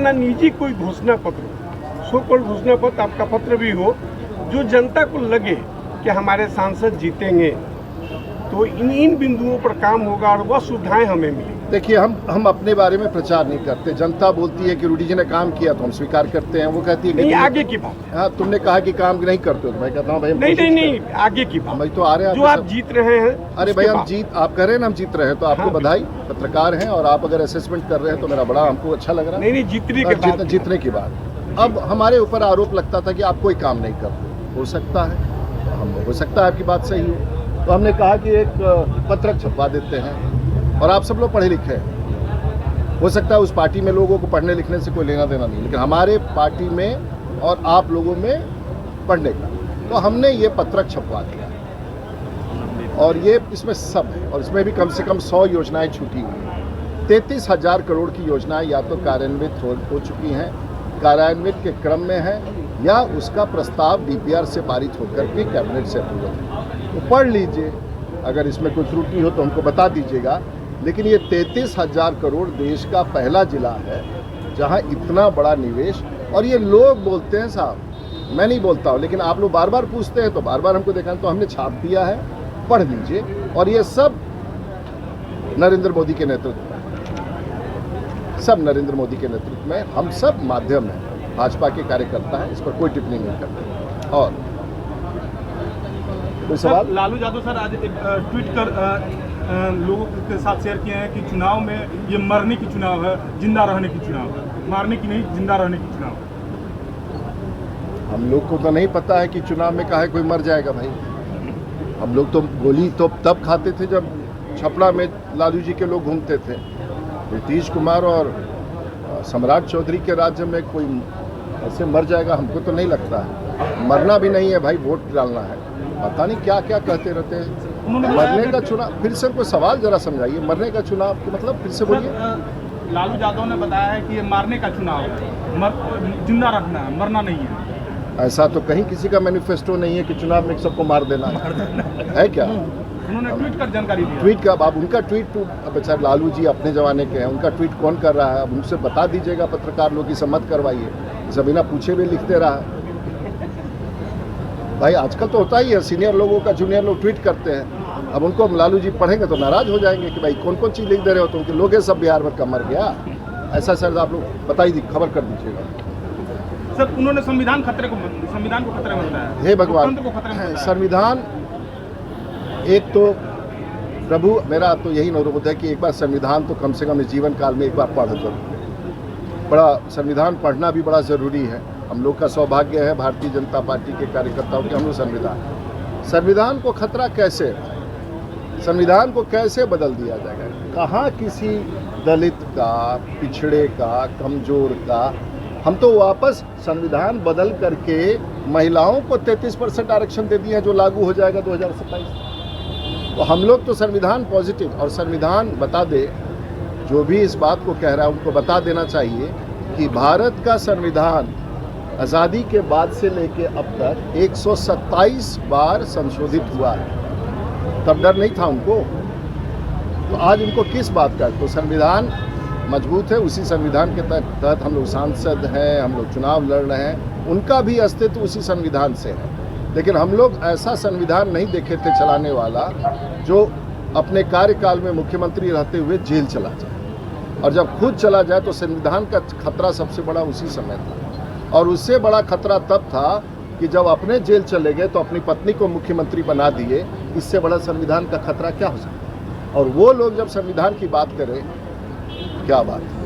ना निजी कोई घोषणा पत्र, सो कॉल्ड घोषणा पत्र, आपका पत्र भी हो, जो जनता को लगे कि हमारे सांसद जीतेंगे, तो इन बिंदुओं पर काम होगा और वह सुविधाएं हमें मिलेंगी। देखिए, हम अपने बारे में प्रचार नहीं करते। जनता बोलती है कि रूडी जी ने काम किया तो हम स्वीकार करते हैं। वो कहती है नहीं, आगे की बात। हाँ, तुमने कहा कि काम नहीं करते हो, तो मैं कहता हूँ भाई नहीं, आगे की बात। भाई तो आ रहे हैं, जो आप जीत रहे हैं। अरे भाई, हम जीत, आप कह रहे हैं ना हम जीत रहे हैं, तो आपको बधाई। पत्रकार हैं और आप अगर असेसमेंट कर रहे हैं तो मेरा बड़ा हमको अच्छा लग रहा है। नहीं, जीतने की बात। अब हमारे ऊपर आरोप लगता था कि आप कोई काम नहीं करते। हो सकता है, हो सकता है आपकी बात सही हो, तो हमने कहा कि एक पत्रक छपवा देते हैं, और आप सब लोग पढ़े लिखे हैं। हो सकता है उस पार्टी में लोगों को पढ़ने लिखने से कोई लेना देना नहीं, लेकिन हमारे पार्टी में और आप लोगों में पढ़ने का, तो हमने ये पत्रक छपवा दिया। और ये इसमें सब है, और इसमें भी कम से कम 100 योजनाएं छूटी हुई हैं। 33,000 करोड़ की योजनाएं या तो कार्यान्वित हो चुकी हैं, कार्यान्वित के क्रम में है, या उसका प्रस्ताव डीपीआर से पारित होकर के कैबिनेट से अप्रूवल है। तो पढ़ लीजिए, अगर इसमें कोई त्रुटि हो तो हमको बता दीजिएगा। लेकिन ये 33,000 करोड़ देश का पहला जिला है जहां इतना बड़ा निवेश, और ये लोग बोलते हैं साहब, मैं नहीं बोलता हूँ, लेकिन आप लोग बार बार पूछते हैं तो बार बार हमको देखा, तो हमने छाप दिया है, पढ़ लीजिए। और ये सब नरेंद्र मोदी के नेतृत्व में, सब नरेंद्र मोदी के नेतृत्व में, हम सब माध्यम हैं, भाजपा के कार्यकर्ता हैं, इस पर कोई टिप्पणी नहीं करते। और कोई सवाल? लालू यादव सर आज एक ट्वीट कर लोगों के साथ शेयर किए हैं कि चुनाव में ये मरने की चुनाव है, जिंदा रहने की चुनाव है, मारने की नहीं, जिंदा रहने की चुनाव है। हम लोग को तो नहीं पता है कि चुनाव में काहे कोई मर जाएगा भाई। हम लोग तो गोली तो तब खाते थे जब छपड़ा में लालू जी के लोग घूमते थे। नीतीश कुमार और सम्राट चौधरी के राज्य में कोई ऐसे मर जाएगा, हमको तो नहीं लगता है। मरना भी नहीं है भाई, वोट डालना है। पता नहीं क्या क्या कहते रहते हैं। मरने का चुनाव, फिर से कोई सवाल जरा समझाइए, मरने का चुनाव के मतलब फिर से बोलिए। लालू यादव ने बताया है कि ये मारने का चुनाव है, जिंदा रखना है, मरना नहीं है। ऐसा तो कहीं किसी का मैनिफेस्टो नहीं है कि चुनाव में सबको मार देना है क्या? उन्होंने ट्वीट कर जानकारी दी। ट्वीट का, अब उनका ट्वीट तो बेचारे लालू जी अपने जमाने के हैं, उनका ट्वीट कौन कर रहा है? अब उनसे बता दीजिएगा पत्रकार लोग की सम्मत करवाइए, सब बिना पूछे भी लिखते रहा भाई। आजकल तो होता ही है, सीनियर लोगों का जूनियर लोग ट्वीट करते हैं। अब उनको लालू जी पढ़ेंगे तो नाराज हो जाएंगे कि भाई कौन कौन चीज़ लिख दे रहे हो, तो उनके लोग सब बिहार भर का मर गया। ऐसा सर आप लोग बता ही खबर कर दीजिएगा। सर उन्होंने संविधान को खतरे में बताया। हे भगवान, संविधान, एक तो प्रभु, मेरा तो यही अनुरोध है कि एक बार संविधान तो कम से कम इस जीवन काल में एक बार पढ़ दो। बड़ा संविधान पढ़ना भी बड़ा ज़रूरी है। हम लोग का सौभाग्य है भारतीय जनता पार्टी के कार्यकर्ताओं के, हम लोग संविधान को खतरा कैसे, संविधान को कैसे बदल दिया जाएगा? कहाँ किसी दलित का, पिछड़े का, कमज़ोर का, हम तो वापस संविधान बदल करके महिलाओं को 33% आरक्षण दे दिया, जो लागू हो जाएगा 2027। तो हम लोग तो संविधान पॉजिटिव, और संविधान बता दे, जो भी इस बात को कह रहा है उनको बता देना चाहिए कि भारत का संविधान आज़ादी के बाद से लेके अब तक 127 बार संशोधित हुआ है। तब डर नहीं था उनको, तो आज उनको किस बात का? तो संविधान मजबूत है, उसी संविधान के तहत हम लोग सांसद हैं, हम लोग चुनाव लड़ रहे हैं, उनका भी अस्तित्व उसी संविधान से है। लेकिन हम लोग ऐसा संविधान नहीं देखे थे चलाने वाला जो अपने कार्यकाल में मुख्यमंत्री रहते हुए जेल चला जाए, और जब खुद चला जाए तो संविधान का खतरा सबसे बड़ा उसी समय था। और उससे बड़ा खतरा तब था कि जब अपने जेल चले गए तो अपनी पत्नी को मुख्यमंत्री बना दिए। इससे बड़ा संविधान का खतरा क्या हो सकता है? और वो लोग जब संविधान की बात करें, क्या बात है।